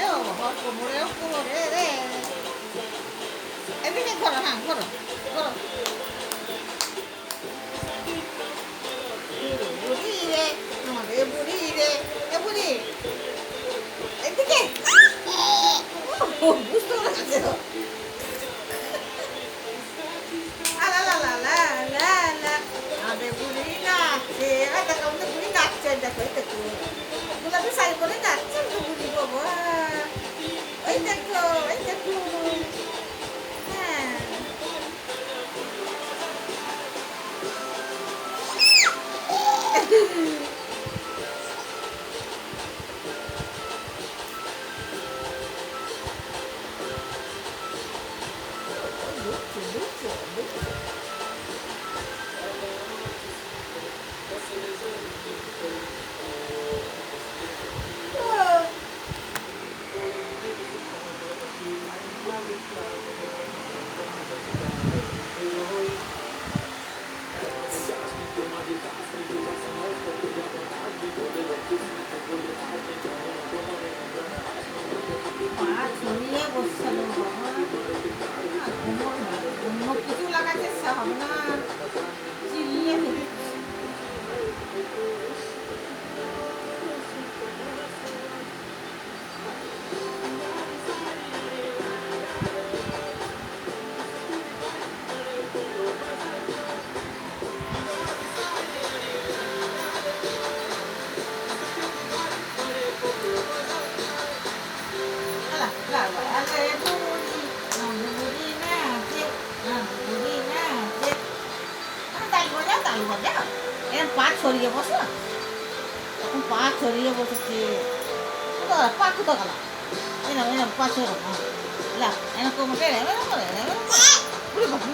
ও বাবা কোমরেও কোমরে রে এদিকে ঘোরো হ্যাঁ ঘোরো ঘোরো বুড়ি রে আমাদের বুড়ি রে এ বুড়ি এদিকে বুঝতে পারছে আলা লা লা লা লা লা আমাদের বুড়ি নাচছে দেখো আমাদের বুড়ি নাচছে দেখো এই দেখো গোলাপি শাড়ি পরে নাচছে তো বুড়ি বাবা এই দেখো এই দেখো হ্যাঁ দুঃখ দুঃখ দুঃখ পা ছড়িয়ে বসছিল বাবা অন্য কিছু লাগাতে ইচ্ছা হবে না চিরিয়ে ফেলে আলা বাবা আলে বুড়ি বুড়ি নাচে বুড়ি নাচে তালি বাজাও এরকম পা ছড়িয়ে বসো এখন পা ছড়িয়ে বসেছে পা কুতো গেল এরকম এরকম পা ছড়ো লা এরকম করে এরকম করে বুড়ি বাবু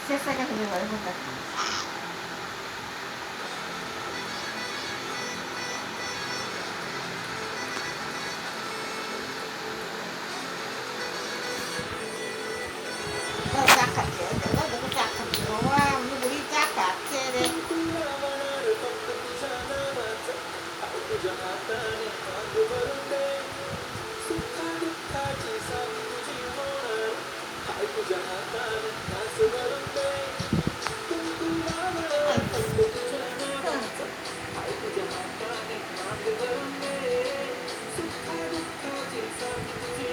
শেষ জায়গা থেকে